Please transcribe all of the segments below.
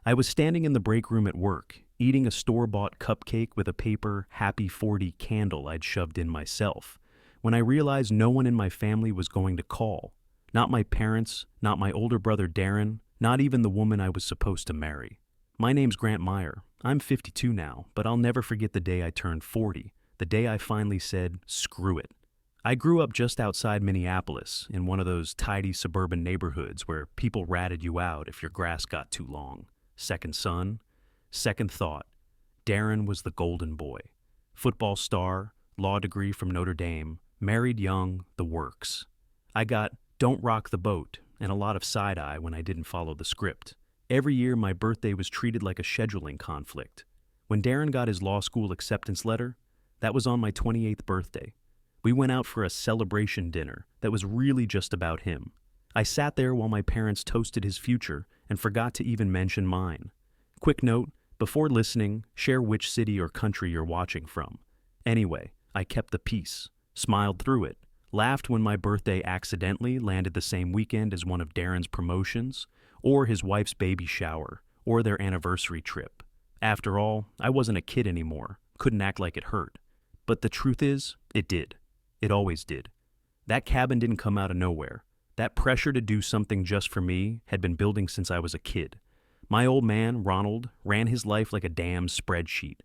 I was standing in the break room at work, eating a store-bought cupcake with a paper Happy 40 candle I'd shoved in myself, when I realized no one in my family was going to call. Not my parents, not my older brother Darren, not even the woman I was supposed to marry. My name's Grant Meyer. I'm 52 now, but I'll never forget the day I turned 40, the day I finally said, screw it. I grew up just outside Minneapolis, in one of those tidy suburban neighborhoods where people ratted you out if your grass got too long. Second son, second thought. Darren was the golden boy. Football star, law degree from Notre Dame, married young, the works. I got "Don't rock the boat" and a lot of side-eye when I didn't follow the script. Every year my birthday was treated like a scheduling conflict. When Darren got his law school acceptance letter, that was on my 28th birthday. We went out for a celebration dinner that was really just about him. I sat there while my parents toasted his future and forgot to even mention mine. Quick note, before listening, share which city or country you're watching from. Anyway, I kept the peace, smiled through it, laughed when my birthday accidentally landed the same weekend as one of Darren's promotions, or his wife's baby shower, or their anniversary trip. After all, I wasn't a kid anymore, couldn't act like it hurt. But the truth is, it did. It always did. That cabin didn't come out of nowhere. That pressure to do something just for me had been building since I was a kid. My old man, Ronald, ran his life like a damn spreadsheet.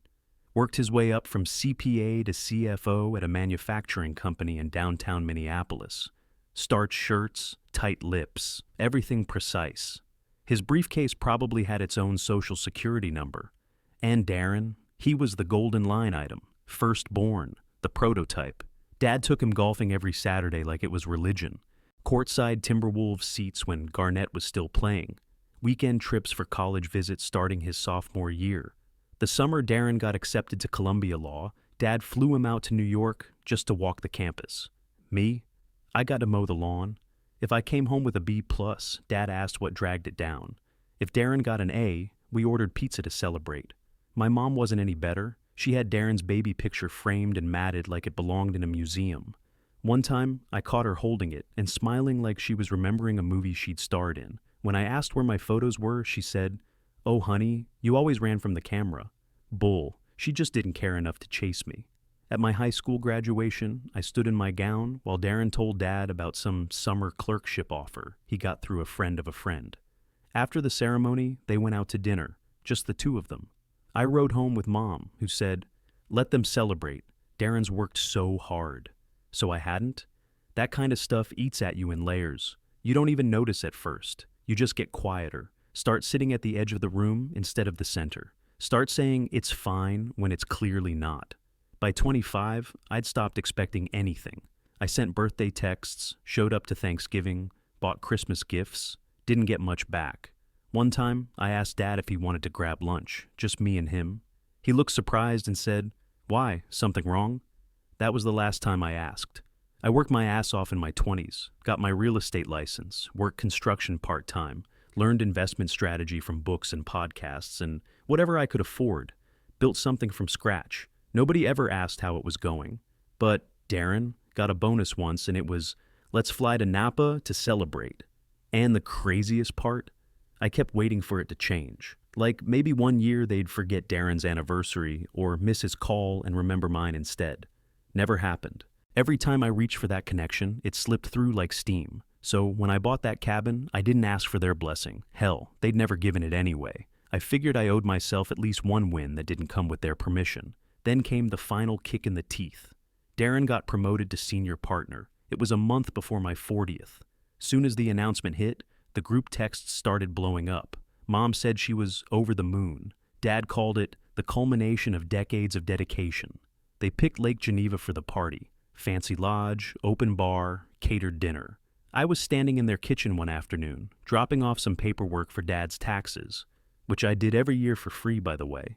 Worked his way up from CPA to CFO at a manufacturing company in downtown Minneapolis. Starched shirts, tight lips, everything precise. His briefcase probably had its own social security number. And Darren, he was the golden line item, firstborn, the prototype. Dad took him golfing every Saturday like it was religion. Courtside Timberwolves seats when Garnett was still playing. Weekend trips for college visits starting his sophomore year. The summer Darren got accepted to Columbia Law, Dad flew him out to New York just to walk the campus. Me? I got to mow the lawn. If I came home with a B+, Dad asked what dragged it down. If Darren got an A, we ordered pizza to celebrate. My mom wasn't any better. She had Darren's baby picture framed and matted like it belonged in a museum. One time, I caught her holding it and smiling like she was remembering a movie she'd starred in. When I asked where my photos were, she said, "Oh, honey, you always ran from the camera." Bull. She just didn't care enough to chase me. At my high school graduation, I stood in my gown while Darren told Dad about some summer clerkship offer he got through a friend of a friend. After the ceremony, they went out to dinner, just the two of them. I rode home with Mom, who said, "Let them celebrate. Darren's worked so hard." So I hadn't? That kind of stuff eats at you in layers. You don't even notice at first. You just get quieter. Start sitting at the edge of the room instead of the center. Start saying it's fine when it's clearly not. By 25, I'd stopped expecting anything. I sent birthday texts, showed up to Thanksgiving, bought Christmas gifts, didn't get much back. One time, I asked Dad if he wanted to grab lunch, just me and him. He looked surprised and said, "Why? Something wrong?" That was the last time I asked. I worked my ass off in my 20s, got my real estate license, worked construction part-time, learned investment strategy from books and podcasts, and whatever I could afford, built something from scratch. Nobody ever asked how it was going. But Darren got a bonus once and it was, "Let's fly to Napa to celebrate." And the craziest part? I kept waiting for it to change. Like maybe one year they'd forget Darren's anniversary or miss his call and remember mine instead. Never happened. Every time I reached for that connection, it slipped through like steam. So when I bought that cabin, I didn't ask for their blessing. Hell, they'd never given it anyway. I figured I owed myself at least one win that didn't come with their permission. Then came the final kick in the teeth. Darren got promoted to senior partner. It was a month before my 40th. Soon as the announcement hit, the group texts started blowing up. Mom said she was over the moon. Dad called it the culmination of decades of dedication. They picked Lake Geneva for the party. Fancy lodge, open bar, catered dinner. I was standing in their kitchen one afternoon, dropping off some paperwork for Dad's taxes, which I did every year for free, by the way.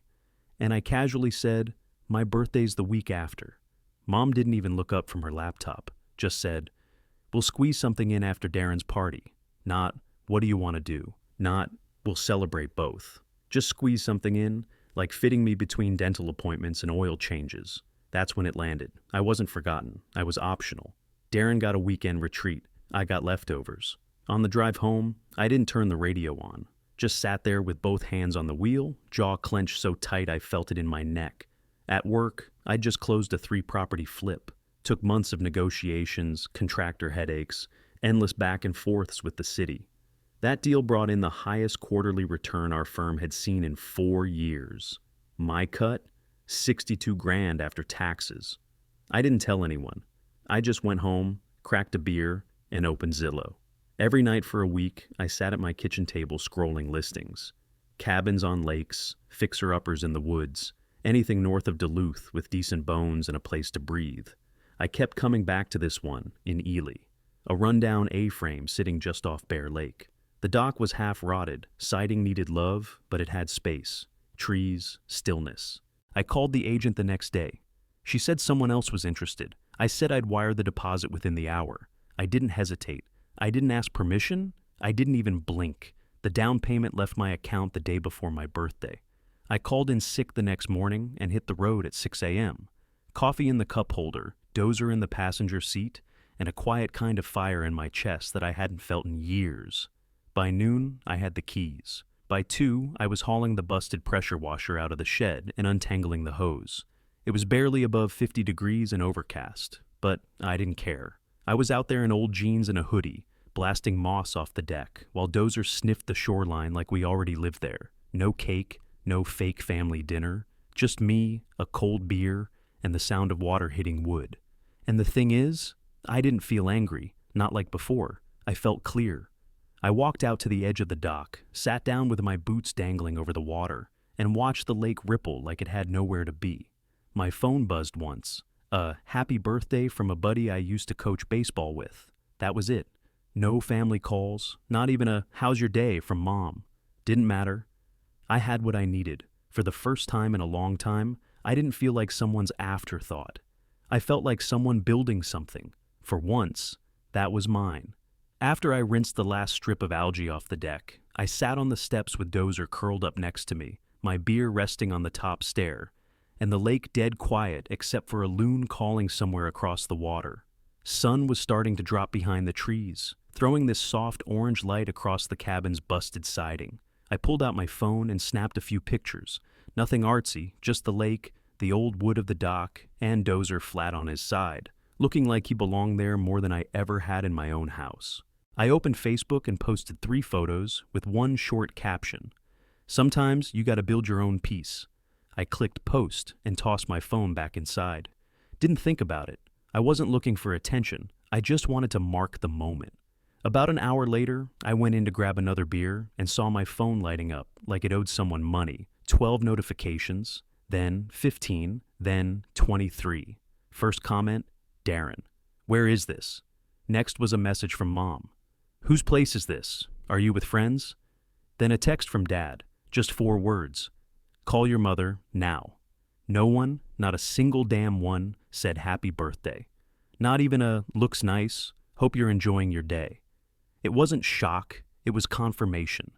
And I casually said, "My birthday's the week after." Mom didn't even look up from her laptop, just said, "We'll squeeze something in after Darren's party." Not, "What do you want to do?" Not, "We'll celebrate both." Just squeeze something in, like fitting me between dental appointments and oil changes. That's when it landed. I wasn't forgotten. I was optional. Darren got a weekend retreat. I got leftovers. On the drive home, I didn't turn the radio on. Just sat there with both hands on the wheel, jaw clenched so tight I felt it in my neck. At work, I'd just closed a 3-property flip. Took months of negotiations, contractor headaches, endless back and forths with the city. That deal brought in the highest quarterly return our firm had seen in 4 years. My cut? 62 grand after taxes. I didn't tell anyone. I just went home, cracked a beer, and opened Zillow. Every night for a week, I sat at my kitchen table scrolling listings. Cabins on lakes, fixer-uppers in the woods, anything north of Duluth with decent bones and a place to breathe. I kept coming back to this one, in Ely. A rundown A-frame sitting just off Bear Lake. The dock was half rotted, siding needed love, but it had space. Trees, stillness. I called the agent the next day. She said someone else was interested. I said I'd wire the deposit within the hour. I didn't hesitate. I didn't ask permission. I didn't even blink. The down payment left my account the day before my birthday. I called in sick the next morning and hit the road at 6 a.m. Coffee in the cup holder, dozer in the passenger seat, and a quiet kind of fire in my chest that I hadn't felt in years. By noon, I had the keys. By 2, I was hauling the busted pressure washer out of the shed and untangling the hose. It was barely above 50 degrees and overcast, but I didn't care. I was out there in old jeans and a hoodie, blasting moss off the deck, while Dozer sniffed the shoreline like we already lived there. No cake, no fake family dinner, just me, a cold beer, and the sound of water hitting wood. And the thing is, I didn't feel angry, not like before. I felt clear. I walked out to the edge of the dock, sat down with my boots dangling over the water, and watched the lake ripple like it had nowhere to be. My phone buzzed once. A happy birthday from a buddy I used to coach baseball with. That was it. No family calls, not even a "how's your day" from mom. Didn't matter. I had what I needed. For the first time in a long time, I didn't feel like someone's afterthought. I felt like someone building something. For once, that was mine. After I rinsed the last strip of algae off the deck, I sat on the steps with Dozer curled up next to me, my beer resting on the top stair, and the lake dead quiet except for a loon calling somewhere across the water. Sun was starting to drop behind the trees, throwing this soft orange light across the cabin's busted siding. I pulled out my phone and snapped a few pictures. Nothing artsy, just the lake, the old wood of the dock, and Dozer flat on his side, looking like he belonged there more than I ever had in my own house. I opened Facebook and posted 3 photos with one short caption. Sometimes you gotta build your own peace. I clicked post and tossed my phone back inside. Didn't think about it. I wasn't looking for attention. I just wanted to mark the moment. About an hour later, I went in to grab another beer and saw my phone lighting up like it owed someone money. 12 notifications, then 15, then 23. First comment, Darren. Where is this? Next was a message from mom. Whose place is this? Are you with friends? Then a text from dad, just 4 words. Call your mother now. No one, not a single damn one, said happy birthday. Not even a looks nice, hope you're enjoying your day. It wasn't shock, it was confirmation.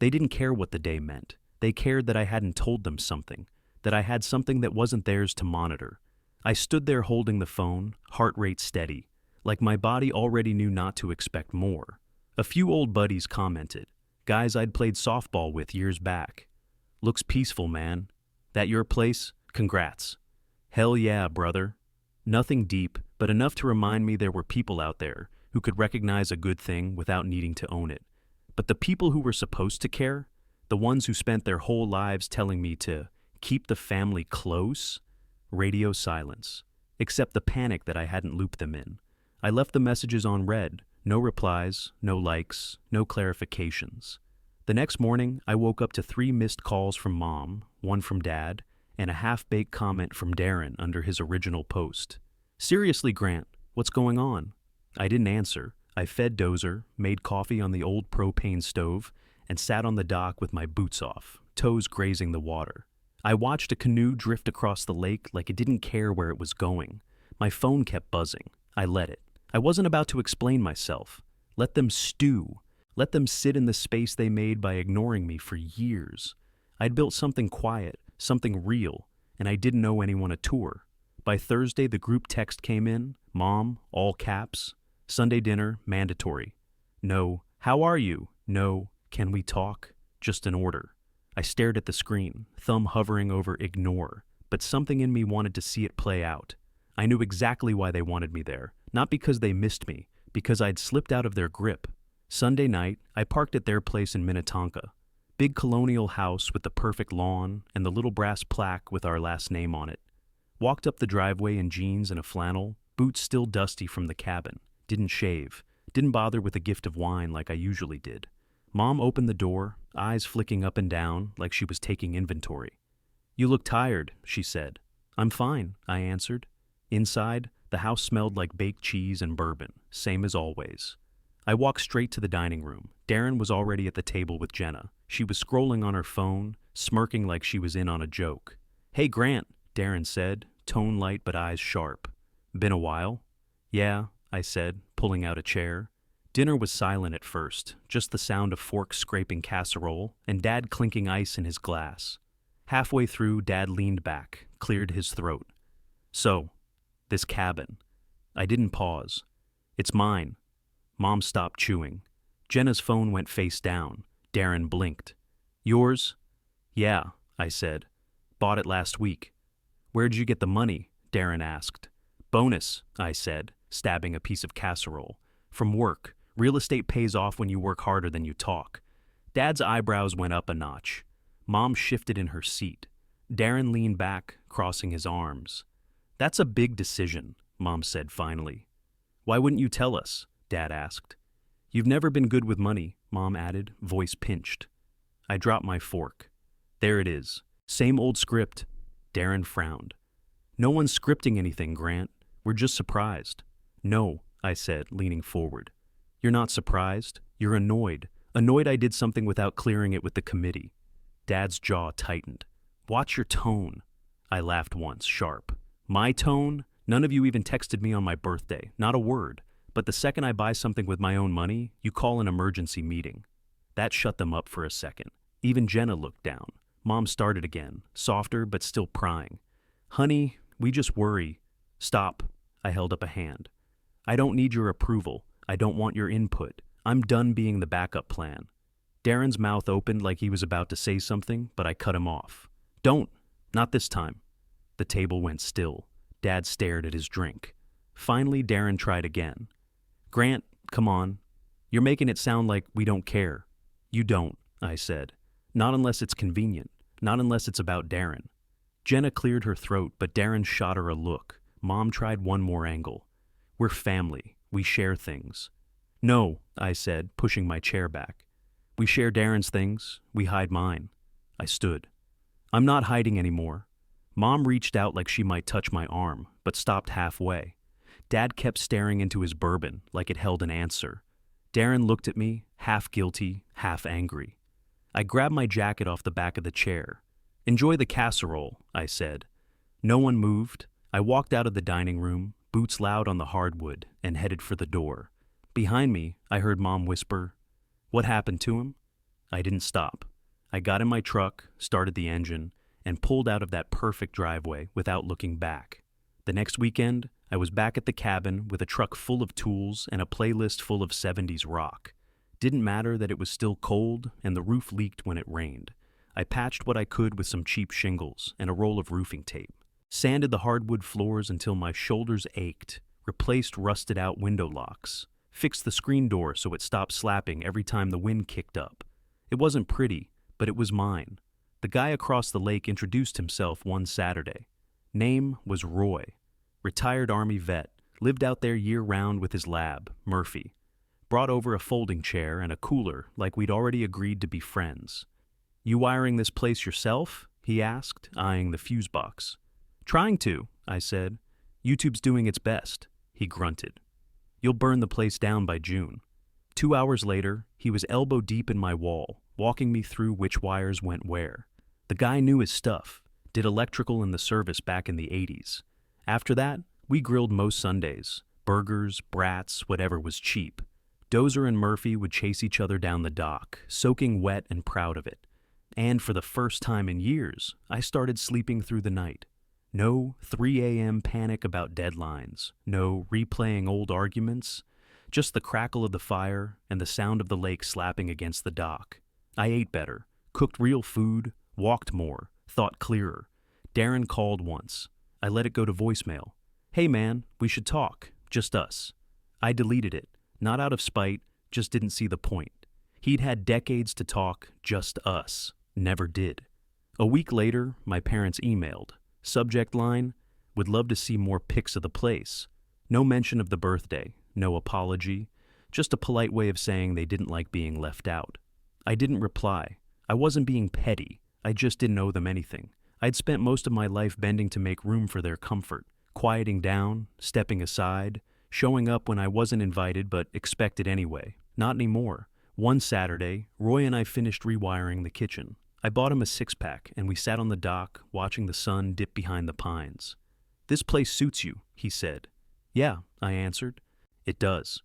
They didn't care what the day meant. They cared that I hadn't told them something, that I had something that wasn't theirs to monitor. I stood there holding the phone, heart rate steady, like my body already knew not to expect more. A few old buddies commented, guys I'd played softball with years back. Looks peaceful, man. That your place? Congrats. Hell yeah, brother. Nothing deep, but enough to remind me there were people out there who could recognize a good thing without needing to own it. But the people who were supposed to care, the ones who spent their whole lives telling me to keep the family close, radio silence, except the panic that I hadn't looped them in. I left the messages on read, no replies, no likes, no clarifications. The next morning, I woke up to 3 missed calls from mom, 1 from dad, and a half-baked comment from Darren under his original post. Seriously, Grant, what's going on? I didn't answer. I fed Dozer, made coffee on the old propane stove, and sat on the dock with my boots off, toes grazing the water. I watched a canoe drift across the lake like it didn't care where it was going. My phone kept buzzing. I let it. I wasn't about to explain myself. Let them stew. Let them sit in the space they made by ignoring me for years. I'd built something quiet, something real, and I didn't owe anyone a tour. By Thursday, the group text came in, mom, all caps. Sunday dinner, mandatory. No, how are you? No, can we talk? just an order. I stared at the screen, thumb hovering over ignore, but something in me wanted to see it play out. I knew exactly why they wanted me there, not because they missed me, because I'd slipped out of their grip. Sunday night, I parked at their place in Minnetonka. Big colonial house with the perfect lawn and the little brass plaque with our last name on it. Walked up the driveway in jeans and a flannel, boots still dusty from the cabin. Didn't shave. Didn't bother with a gift of wine like I usually did. Mom opened the door, eyes flicking up and down like she was taking inventory. "You look tired," she said. "I'm fine," I answered. Inside, the house smelled like baked cheese and bourbon, same as always. I walked straight to the dining room. Darren was already at the table with Jenna. She was scrolling on her phone, smirking like she was in on a joke. "Hey, Grant," Darren said, tone light but eyes sharp. "Been a while?" "Yeah," I said, pulling out a chair. Dinner was silent at first, just the sound of forks scraping casserole and Dad clinking ice in his glass. Halfway through, Dad leaned back, cleared his throat. "So, this cabin." I didn't pause. "It's mine." Mom stopped chewing. Jenna's phone went face down. Darren blinked. "Yours?" "Yeah," I said. "Bought it last week." "Where'd you get the money?" Darren asked. "Bonus," I said, stabbing a piece of casserole. "From work. Real estate pays off when you work harder than you talk." Dad's eyebrows went up a notch. Mom shifted in her seat. Darren leaned back, crossing his arms. "That's a big decision," Mom said finally. "Why wouldn't you tell us?" Dad asked. "You've never been good with money," Mom added, voice pinched. I dropped my fork. "There it is. Same old script." Darren frowned. "No one's scripting anything, Grant. We're just surprised." "No," I said, leaning forward. "You're not surprised. You're annoyed. Annoyed I did something without clearing it with the committee." Dad's jaw tightened. "Watch your tone." I laughed once, sharp. "My tone? None of you even texted me on my birthday. Not a word. But the second I buy something with my own money, you call an emergency meeting." That shut them up for a second. Even Jenna looked down. Mom started again, softer but still prying. "Honey, we just worry." "Stop." I held up a hand. "I don't need your approval. I don't want your input. I'm done being the backup plan." Darren's mouth opened like he was about to say something, but I cut him off. "Don't. Not this time." The table went still. Dad stared at his drink. Finally, Darren tried again. "Grant, come on. You're making it sound like we don't care." "You don't," I said. "Not unless it's convenient. Not unless it's about Darren." Jenna cleared her throat, but Darren shot her a look. Mom tried one more angle. "We're family. We share things." "No," I said, pushing my chair back. "We share Darren's things. We hide mine." I stood. "I'm not hiding anymore." Mom reached out like she might touch my arm, but stopped halfway. Dad kept staring into his bourbon like it held an answer. Darren looked at me, half guilty, half angry. I grabbed my jacket off the back of the chair. "Enjoy the casserole," I said. No one moved. I walked out of the dining room, boots loud on the hardwood, and headed for the door. Behind me, I heard Mom whisper, "What happened to him?" I didn't stop. I got in my truck, started the engine, and pulled out of that perfect driveway without looking back. The next weekend, I was back at the cabin with a truck full of tools and a playlist full of 70s rock. Didn't matter that it was still cold and the roof leaked when it rained. I patched what I could with some cheap shingles and a roll of roofing tape. Sanded the hardwood floors until my shoulders ached, replaced rusted-out window locks, fixed the screen door so it stopped slapping every time the wind kicked up. It wasn't pretty, but it was mine. The guy across the lake introduced himself one Saturday. Name was Roy. Retired Army vet, lived out there year-round with his lab, Murphy. Brought over a folding chair and a cooler like we'd already agreed to be friends. "You wiring this place yourself?" he asked, eyeing the fuse box. "Trying to," I said. "YouTube's doing its best," he grunted. "You'll burn the place down by June." 2 hours later, he was elbow deep in my wall, walking me through which wires went where. The guy knew his stuff, did electrical in the service back in the 80s. After that, we grilled most Sundays. Burgers, brats, whatever was cheap. Dozer and Murphy would chase each other down the dock, soaking wet and proud of it. And for the first time in years, I started sleeping through the night. No 3 a.m. panic about deadlines, no replaying old arguments, just the crackle of the fire and the sound of the lake slapping against the dock. I ate better, cooked real food, walked more, thought clearer. Darren called once. I let it go to voicemail. Hey man, we should talk, just us. I deleted it, not out of spite, just didn't see the point. He'd had decades to talk, just us. Never did. A week later, my parents emailed. Subject line, would love to see more pics of the place. No mention of the birthday, no apology, just a polite way of saying they didn't like being left out. I didn't reply. I wasn't being petty, I just didn't owe them anything. I'd spent most of my life bending to make room for their comfort, quieting down, stepping aside, showing up when I wasn't invited but expected anyway. Not anymore. One Saturday, Roy and I finished rewiring the kitchen. I bought him a six-pack, and we sat on the dock, watching the sun dip behind the pines. This place suits you, he said. Yeah, I answered. It does.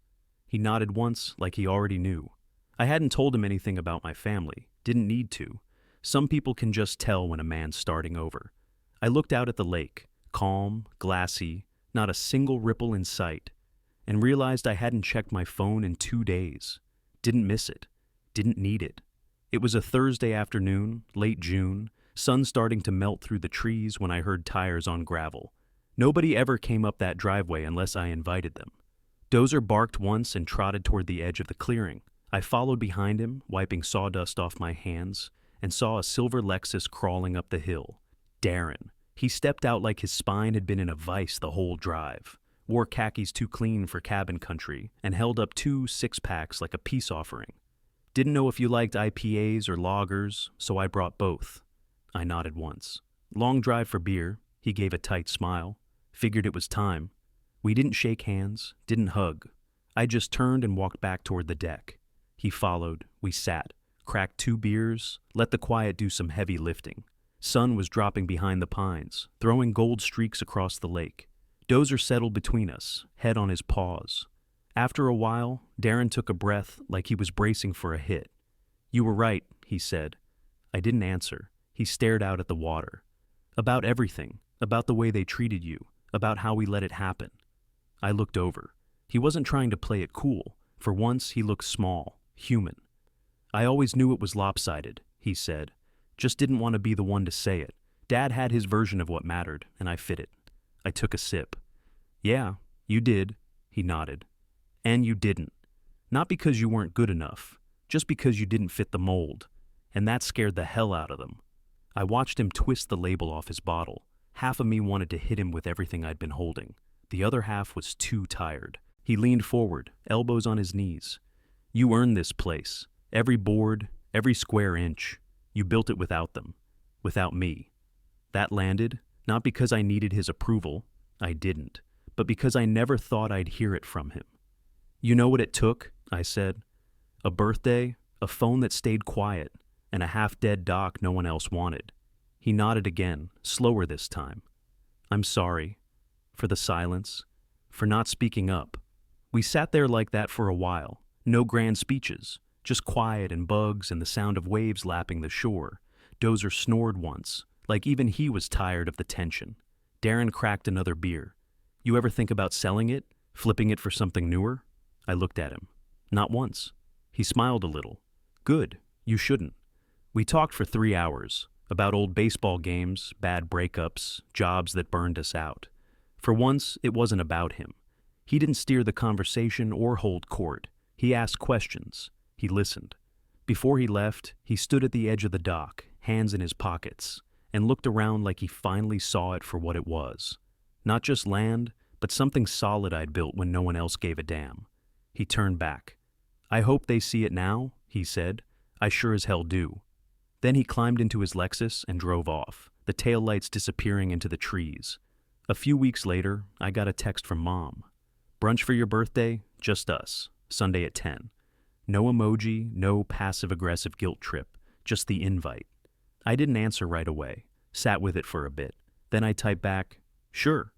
He nodded once, like he already knew. I hadn't told him anything about my family, didn't need to. Some people can just tell when a man's starting over. I looked out at the lake, calm, glassy, not a single ripple in sight, and realized I hadn't checked my phone in 2 days. Didn't miss it. Didn't need it. It was a Thursday afternoon, late June, sun starting to melt through the trees when I heard tires on gravel. Nobody ever came up that driveway unless I invited them. Dozer barked once and trotted toward the edge of the clearing. I followed behind him, wiping sawdust off my hands, and saw a silver Lexus crawling up the hill. Darren. He stepped out like his spine had been in a vice the whole drive, wore khakis too clean for cabin country, and held up 2 six-packs like a peace offering. Didn't know if you liked IPAs or lagers, so I brought both. I nodded once. Long drive for beer. He gave a tight smile. Figured it was time. We didn't shake hands, didn't hug. I just turned and walked back toward the deck. He followed. We sat, cracked 2 beers, let the quiet do some heavy lifting. Sun was dropping behind the pines, throwing gold streaks across the lake. Dozer settled between us, head on his paws. After a while, Darren took a breath like he was bracing for a hit. You were right, he said. I didn't answer. He stared out at the water. About everything, about the way they treated you, about how we let it happen. I looked over. He wasn't trying to play it cool. For once, he looked small, human. I always knew it was lopsided, he said. Just didn't want to be the one to say it. Dad had his version of what mattered, and I fit it. I took a sip. Yeah, you did, he nodded. And you didn't. Not because you weren't good enough, just because you didn't fit the mold. And that scared the hell out of them. I watched him twist the label off his bottle. Half of me wanted to hit him with everything I'd been holding. The other half was too tired. He leaned forward, elbows on his knees. You earned this place. Every board, every square inch. You built it without them. Without me. That landed, not because I needed his approval. I didn't. But because I never thought I'd hear it from him. You know what it took? I said. A birthday, a phone that stayed quiet, and a half-dead doc no one else wanted. He nodded again, slower this time. I'm sorry. For the silence. For not speaking up. We sat there like that for a while. No grand speeches. Just quiet and bugs and the sound of waves lapping the shore. Dozer snored once, like even he was tired of the tension. Darren cracked another beer. You ever think about selling it? Flipping it for something newer? I looked at him. Not once. He smiled a little. Good. You shouldn't. We talked for 3 hours. About old baseball games, bad breakups, jobs that burned us out. For once, it wasn't about him. He didn't steer the conversation or hold court. He asked questions. He listened. Before he left, he stood at the edge of the dock, hands in his pockets, and looked around like he finally saw it for what it was. Not just land, but something solid I'd built when no one else gave a damn. He turned back. I hope they see it now, he said. I sure as hell do. Then he climbed into his Lexus and drove off, the taillights disappearing into the trees. A few weeks later, I got a text from Mom. Brunch for your birthday? Just us. Sunday at 10. No emoji, no passive-aggressive guilt trip, just the invite. I didn't answer right away, sat with it for a bit. Then I typed back, sure.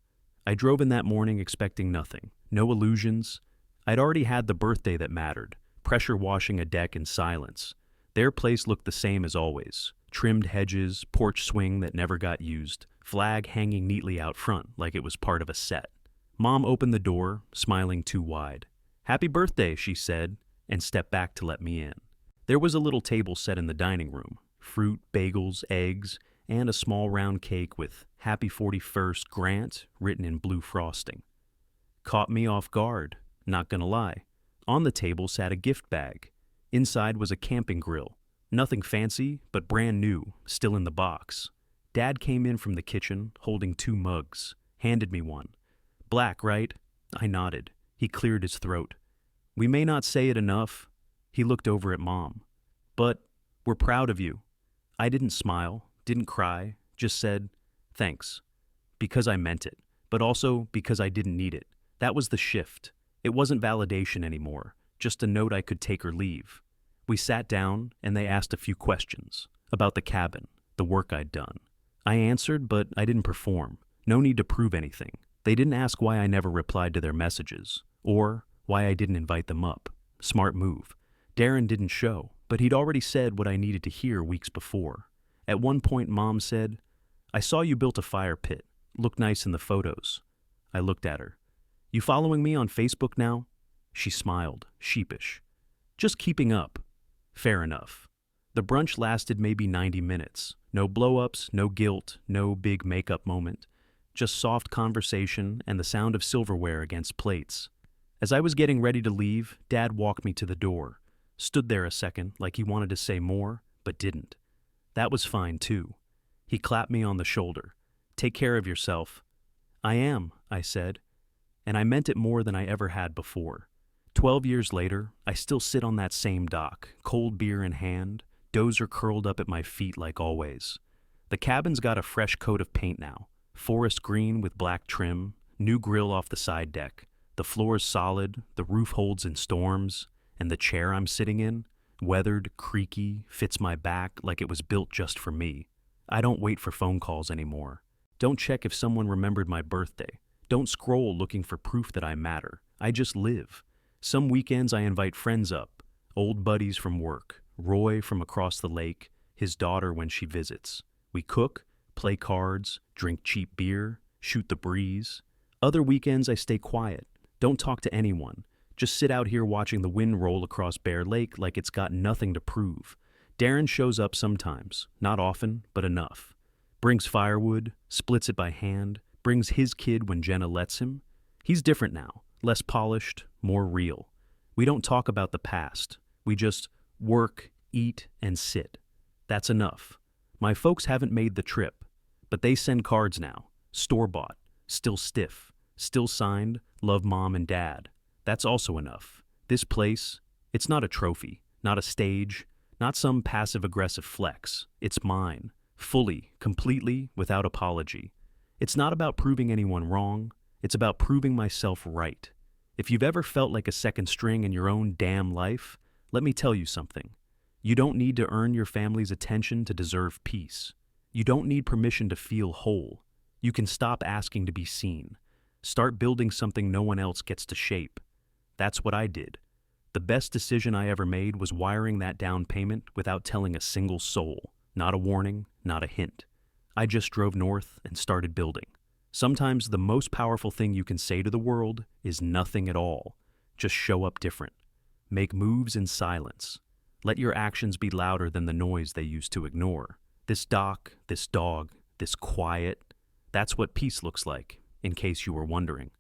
I drove in that morning expecting nothing, no illusions. I'd already had the birthday that mattered, pressure washing a deck in silence. Their place looked the same as always, trimmed hedges, porch swing that never got used, flag hanging neatly out front like it was part of a set. Mom opened the door, smiling too wide. Happy birthday, she said, and stepped back to let me in. There was a little table set in the dining room, fruit, bagels, eggs, and a small round cake with Happy 41st Grant written in blue frosting. Caught me off guard, not gonna lie. On the table sat a gift bag. Inside was a camping grill. Nothing fancy, but brand new, still in the box. Dad came in from the kitchen, holding 2 mugs, handed me one. Black, right? I nodded. He cleared his throat. We may not say it enough. He looked over at Mom. But we're proud of you. I didn't smile, didn't cry, just said, thanks. Because I meant it, but also because I didn't need it. That was the shift. It wasn't validation anymore, just a note I could take or leave. We sat down, and they asked a few questions about the cabin, the work I'd done. I answered, but I didn't perform. No need to prove anything. They didn't ask why I never replied to their messages, or why I didn't invite them up. Smart move. Darren didn't show, but he'd already said what I needed to hear weeks before. At one point, Mom said, I saw you built a fire pit. Looked nice in the photos. I looked at her. You following me on Facebook now? She smiled, sheepish. Just keeping up. Fair enough. The brunch lasted maybe 90 minutes. No blow-ups, no guilt, no big makeup moment. Just soft conversation and the sound of silverware against plates. As I was getting ready to leave, Dad walked me to the door. Stood there a second like he wanted to say more, but didn't. That was fine, too. He clapped me on the shoulder. Take care of yourself. I am, I said. And I meant it more than I ever had before. 12 years later, I still sit on that same dock, cold beer in hand, Dozer curled up at my feet like always. The cabin's got a fresh coat of paint now. Forest green with black trim, new grill off the side deck. The floor's solid, the roof holds in storms, and the chair I'm sitting in, weathered, creaky, fits my back like it was built just for me. I don't wait for phone calls anymore. Don't check if someone remembered my birthday. Don't scroll looking for proof that I matter. I just live. Some weekends I invite friends up, old buddies from work, Roy from across the lake, his daughter when she visits. We cook, play cards, drink cheap beer, shoot the breeze. Other weekends I stay quiet, don't talk to anyone. Just sit out here watching the wind roll across Bear Lake like it's got nothing to prove. Darren shows up sometimes, not often, but enough. Brings firewood, splits it by hand, brings his kid when Jenna lets him. He's different now, less polished, more real. We don't talk about the past. We just work, eat, and sit. That's enough. My folks haven't made the trip, but they send cards now, store-bought, still stiff, still signed, love Mom and Dad. That's also enough. This place, it's not a trophy, not a stage, not some passive-aggressive flex. It's mine, fully, completely, without apology. It's not about proving anyone wrong. It's about proving myself right. If you've ever felt like a second string in your own damn life, let me tell you something. You don't need to earn your family's attention to deserve peace. You don't need permission to feel whole. You can stop asking to be seen. Start building something no one else gets to shape. That's what I did. The best decision I ever made was wiring that down payment without telling a single soul. Not a warning, not a hint. I just drove north and started building. Sometimes the most powerful thing you can say to the world is nothing at all. Just show up different. Make moves in silence. Let your actions be louder than the noise they used to ignore. This dock, this dog, this quiet, that's what peace looks like, in case you were wondering.